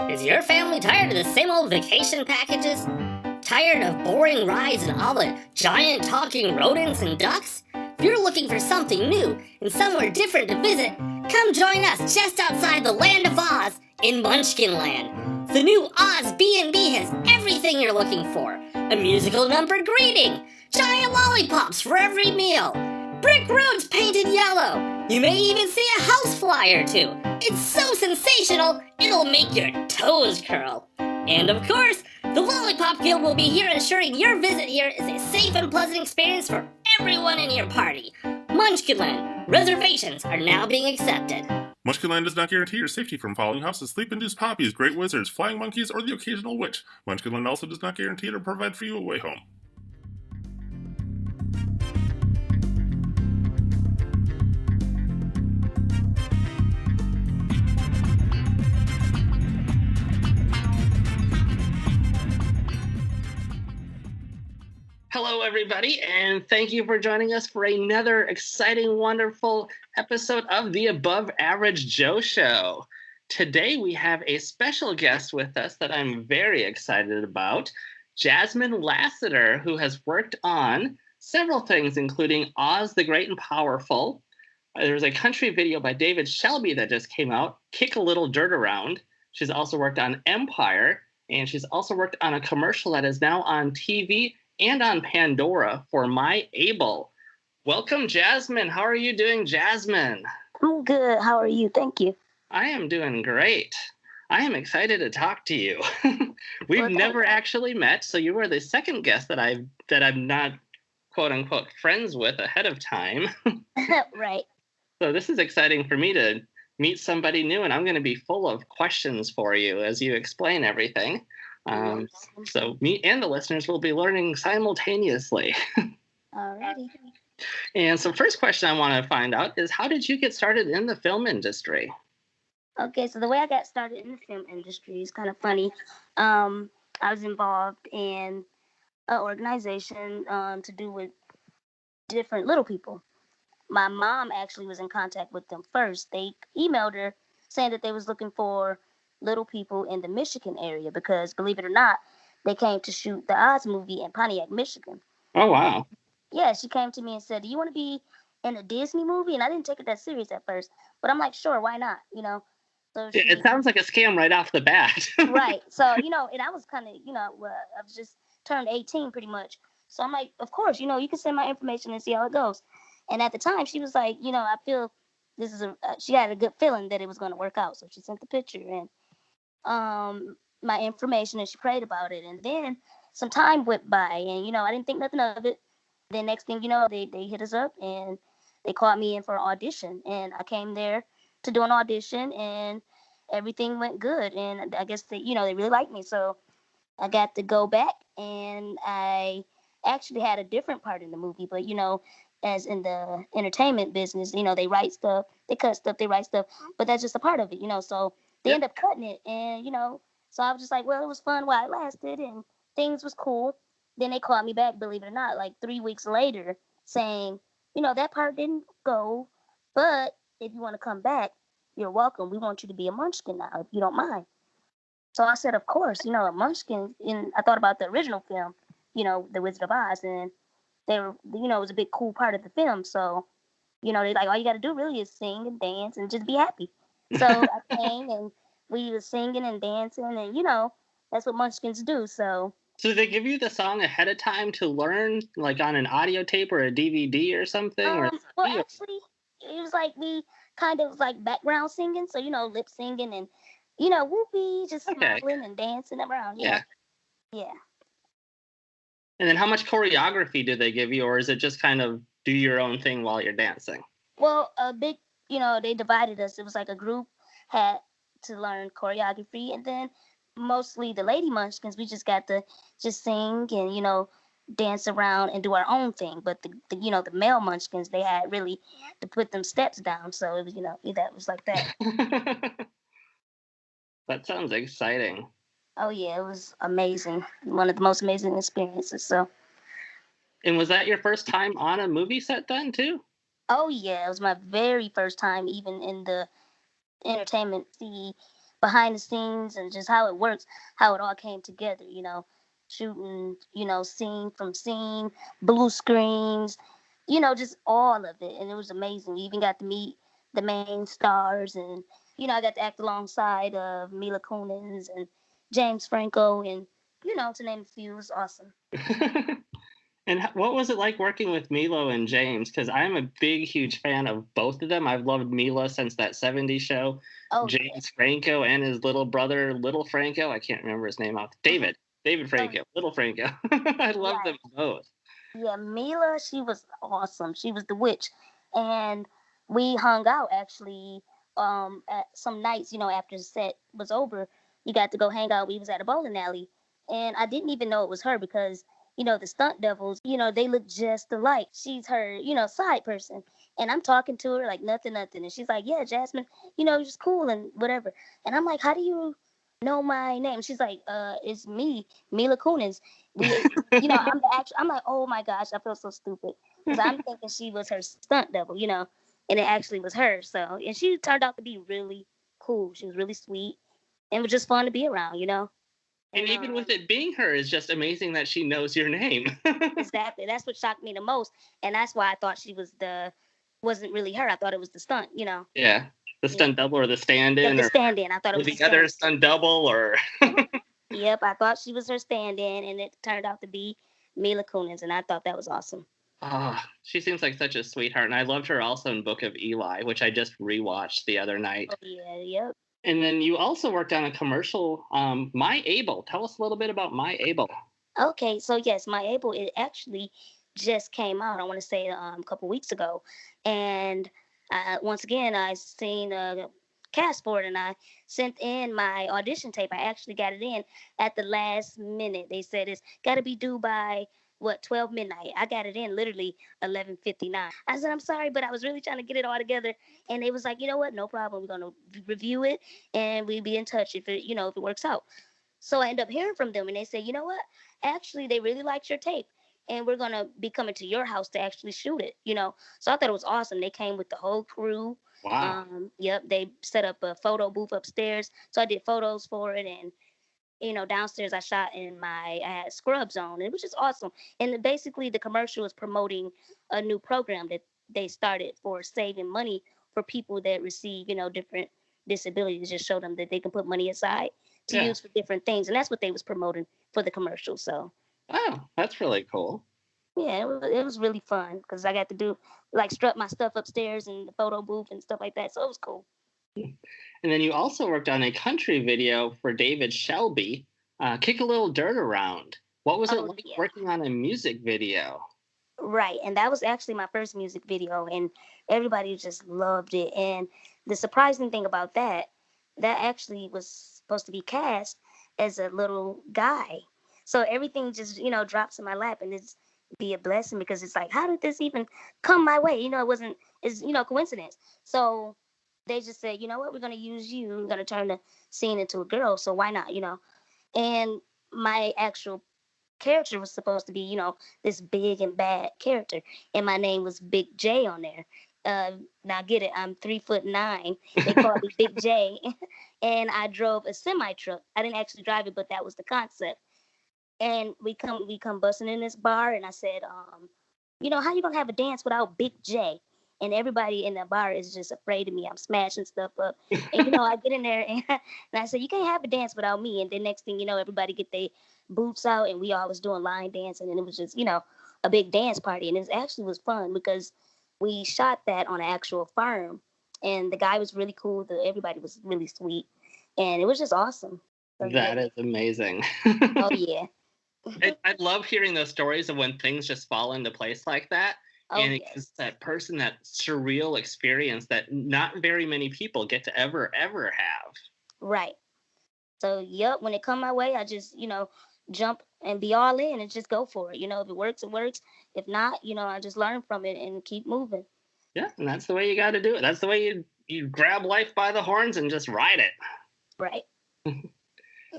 Is your family tired of the same old vacation packages? Tired of boring rides and all the giant talking rodents and ducks? If you're looking for something new and somewhere different to visit, come join us just outside the Land of Oz in Munchkin Land. The new Oz B&B has everything you're looking for. A musical numbered greeting, giant lollipops for every meal, brick roads painted yellow. You may even see a housefly or two. It's so sensational, it'll make your toes curl. And of course, the Lollipop Guild will be here ensuring your visit here is a safe and pleasant experience for everyone in your party. Munchkinland, reservations are now being accepted. Munchkinland does not guarantee your safety from falling houses, sleep-induced poppies, great wizards, flying monkeys, or the occasional witch. Munchkinland also does not guarantee to provide for you a way home. Hello, everybody, and thank you for joining us for another exciting, wonderful episode of the Above Average Joe Show. Today, we have a special guest with us that I'm very excited about, Jasmine Lassiter, who has worked on several things, including Oz the Great and Powerful. There's a country video by David Shelby that just came out, Kick a Little Dirt Around. She's also worked on Empire, and she's also worked on a commercial that is now on TV and on Pandora for My Able. Welcome, Jasmine. How are you doing, Jasmine? I'm good. How are you? Thank you. I am doing great. I am excited to talk to you. We've never actually met, so you are the second guest that I'm not quote unquote friends with ahead of time. Right. So this is exciting for me to meet somebody new, and I'm going to be full of questions for you as you explain everything. So me and the listeners will be learning simultaneously. Alrighty. And so first question I want to find out is, how did you get started in the film industry? Okay, so the way I got started in the film industry is kind of funny. I was involved in an organization to do with different little people. My mom actually was in contact with them first. They emailed her saying that they was looking for little people in the Michigan area because, believe it or not, they came to shoot the Oz movie in Pontiac, Michigan. Oh, wow. Yeah, she came to me and said, do you want to be in a Disney movie? And I didn't take it that serious at first, but I'm like, sure, why not? So it sounds like a scam right off the bat. Right. So, and I was kind of, I was just turned 18 pretty much. So I'm like, of course, you can send my information and see how it goes. And at the time she was like, I feel this is she had a good feeling that it was going to work out. So she sent the picture and my information, and she prayed about it. And then some time went by, and I didn't think nothing of it. Then next thing you know, they hit us up and they called me in for an audition, and I came there to do an audition, and everything went good. And I guess they really liked me, so I got to go back, and I actually had a different part in the movie. But as in the entertainment business, they write stuff, they cut stuff, they write stuff, but that's just a part of it, so they end up cutting it. And so I was just like, well, it was fun while it lasted and things was cool. Then they called me back, believe it or not, like 3 weeks later, saying, that part didn't go, but if you want to come back, you're welcome. We want you to be a Munchkin now, if you don't mind. So I said, of course, a Munchkin. And I thought about the original film, The Wizard of Oz, and they were, it was a big cool part of the film. So, they like, all you got to do really is sing and dance and just be happy. So I came and we were singing and dancing, and that's what Munchkins do. So did they give you the song ahead of time to learn, like on an audio tape or a DVD or something? Well, actually, it was like we kind of like background singing, so lip singing and whoopee, just smiling and dancing around. Yeah. And then how much choreography do they give you, or is it just kind of do your own thing while you're dancing? Well, a big, they divided us. It was like a group had to learn choreography, and then mostly the lady Munchkins, we just got to just sing and, dance around and do our own thing. But the male Munchkins, they had really to put them steps down. So it was, that was like that. That sounds exciting. Oh yeah, it was amazing. One of the most amazing experiences. So. And was that your first time on a movie set then too? Oh yeah, it was my very first time even in the entertainment. behind the scenes and just how it works, how it all came together, shooting, scene from scene, blue screens, just all of it. And it was amazing. We even got to meet the main stars, and, I got to act alongside of Mila Kunis and James Franco, and, to name a few. It was awesome. And what was it like working with Milo and James? Because I'm a big, huge fan of both of them. I've loved Milo since that '70s show. Oh, James yeah. Franco and his little brother, Little Franco. I can't remember his name off. David Franco, Little Franco. I love them both. Yeah, Mila, she was awesome. She was the witch. And we hung out actually at some nights, after the set was over. You got to go hang out. We was at a bowling alley. And I didn't even know it was her because, the stunt doubles, they look just alike. She's her, side person. And I'm talking to her like nothing. And she's like, yeah, Jasmine, just cool and whatever. And I'm like, how do you know my name? She's like, it's me, Mila Kunis. I'm like, oh my gosh, I feel so stupid because I'm thinking she was her stunt double, and it actually was her. So, and she turned out to be really cool. She was really sweet, and it was just fun to be around, And even with it being her, it's just amazing that she knows your name. Exactly. That's what shocked me the most, and that's why I thought she wasn't really her. I thought it was the stunt, Yeah, the stunt double or the stand-in, the stand-in. I thought it was the other stunt double, or. Yep, I thought she was her stand-in, and it turned out to be Mila Kunis, and I thought that was awesome. Oh, she seems like such a sweetheart, and I loved her also in Book of Eli, which I just rewatched the other night. Oh, yeah, yep. And then you also worked on a commercial, My Able. Tell us a little bit about My Able. Okay, so yes, My Able, it actually just came out, I want to say a couple weeks ago. And once again, I seen a cast for it, and I sent in my audition tape. I actually got it in at the last minute. They said it's got to be due by 12 midnight. I got it in literally 11:59. I said, I'm sorry, but I was really trying to get it all together. And they was like, you know what? No problem. We're going to review it, and we'll be in touch if it, if it works out. So I end up hearing from them, and they say, you know what? Actually, they really liked your tape, and we're going to be coming to your house to actually shoot it, So I thought it was awesome. They came with the whole crew. Wow. Yep, they set up a photo booth upstairs. So I did photos for it, and downstairs I shot I had scrubs on. It was just awesome. And basically the commercial was promoting a new program that they started for saving money for people that receive, different disabilities. Just show them that they can put money aside to use for different things. And that's what they was promoting for the commercial. So. Oh, that's really cool. Yeah, it was really fun because I got to do strut my stuff upstairs in the photo booth and stuff like that. So it was cool. And then you also worked on a country video for David Shelby, Kick a Little Dirt Around. What was it like working on a music video? Right, and that was actually my first music video, and everybody just loved it. And the surprising thing about that actually was supposed to be cast as a little guy. So everything just, drops in my lap, and it's be a blessing because it's like, how did this even come my way? It's coincidence. So they just said, you know what, we're going to use you. We're going to turn the scene into a girl. So why not, And my actual character was supposed to be, this big and bad character. And my name was Big J on there. Now get it, I'm 3'9". They call me Big J. And I drove a semi truck. I didn't actually drive it, but that was the concept. And we come busting in this bar, and I said, how you gonna have a dance without Big J? And everybody in the bar is just afraid of me. I'm smashing stuff up. And, I get in there and I said, you can't have a dance without me. And then next thing you know, everybody get their boots out, and we all was doing line dancing. And it was just, a big dance party. And it actually was fun because we shot that on an actual farm. And the guy was really cool. Everybody was really sweet. And it was just awesome. So, that is amazing. Oh, yeah. I love hearing those stories of when things just fall into place like that. Oh, and it's that person, that surreal experience that not very many people get to ever have. Right. So, when it come my way, I just, jump and be all in and just go for it. If it works, it works. If not, I just learn from it and keep moving. Yeah, and that's the way you got to do it. That's the way you grab life by the horns and just ride it. Right.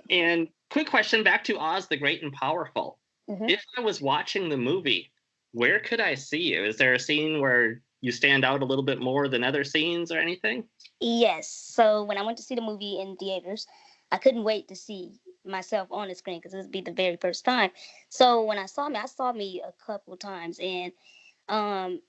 And quick question back to Oz the Great and Powerful. Mm-hmm. If I was watching the movie, where could I see you? Is there a scene where you stand out a little bit more than other scenes or anything? Yes. So when I went to see the movie in theaters, I couldn't wait to see myself on the screen because it would be the very first time. So when I saw me a couple times, and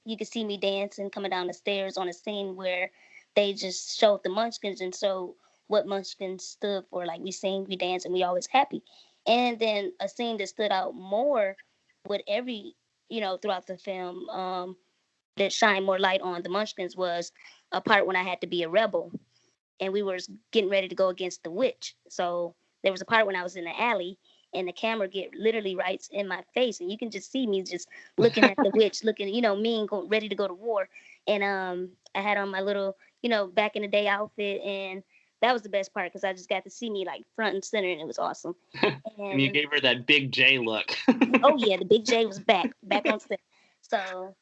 you could see me dancing, coming down the stairs on a scene where they just showed the Munchkins and so what Munchkins stood for. Like we sing, we dance, and we always happy. And then a scene that stood out more with every, throughout the film, that shined more light on the Munchkins was a part when I had to be a rebel and we were getting ready to go against the witch. So there was a part when I was in the alley and the camera get literally right in my face and you can just see me just looking at the witch, looking, mean, ready to go to war. And I had on my little, back in the day outfit, and that was the best part because I just got to see me like front and center, and it was awesome. And you gave her that big J look. Oh yeah, the big J was back on set. So,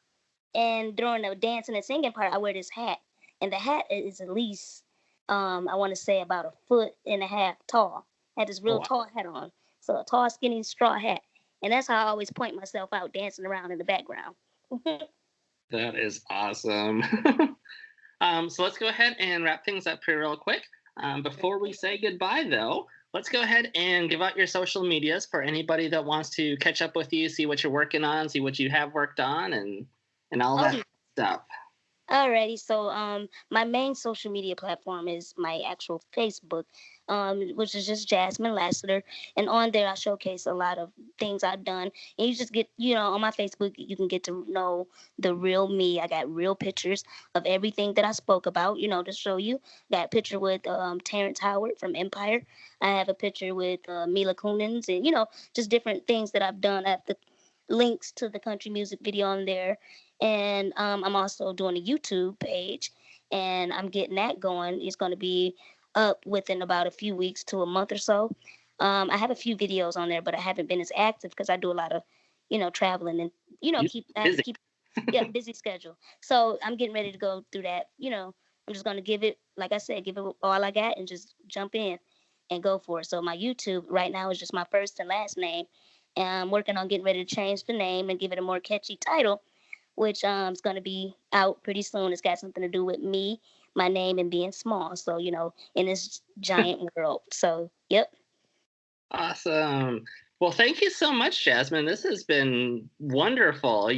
and during the dancing and singing part, I wear this hat, and the hat is at least, I want to say about 1.5 feet tall. I had this real tall hat on, so a tall, skinny straw hat, and that's how I always point myself out dancing around in the background. That is awesome. So let's go ahead and wrap things up here real quick. Before we say goodbye, though, let's go ahead and give out your social medias for anybody that wants to catch up with you, see what you're working on, see what you have worked on, and all that stuff. Alrighty, so my main social media platform is my actual Facebook, which is just Jasmine Lassiter, and on there I showcase a lot of things I've done, and you just get, on my Facebook you can get to know the real me. I got real pictures of everything that I spoke about, to show you. Got a picture with Terrence Howard from Empire. I have a picture with Mila Kunis, and just different things that I've done. I have the links to the country music video on there. And I'm also doing a YouTube page, and I'm getting that going. It's going to be up within about a few weeks to a month or so. I have a few videos on there, but I haven't been as active because I do a lot of, traveling and, keep busy schedule. So I'm getting ready to go through that. I'm just going to give it, like I said, give it all I got and just jump in and go for it. So my YouTube right now is just my first and last name. And I'm working on getting ready to change the name and give it a more catchy title, which is going to be out pretty soon. It's got something to do with me, my name, and being small. So, in this giant world. So, yep. Awesome. Well, thank you so much, Jasmine. This has been wonderful.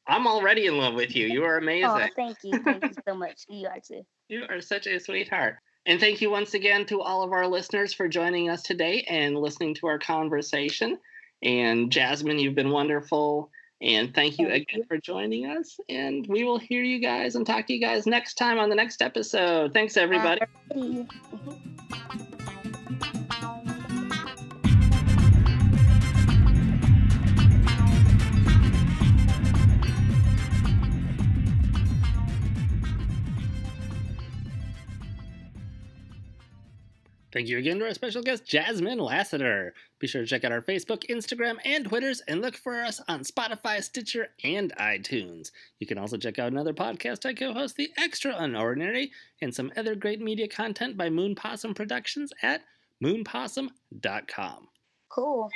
I'm already in love with you. You are amazing. Oh, thank you. Thank you so much. You are too. You are such a sweetheart. And thank you once again to all of our listeners for joining us today and listening to our conversation. And Jasmine, you've been wonderful. And thank you again for joining us. And we will hear you guys and talk to you guys next time on the next episode. Thanks, everybody. Thank you again to our special guest, Jasmine Lassiter. Be sure to check out our Facebook, Instagram, and Twitters, and look for us on Spotify, Stitcher, and iTunes. You can also check out another podcast I co-host, The Extra Unordinary, and some other great media content by Moon Possum Productions at moonpossum.com. Cool.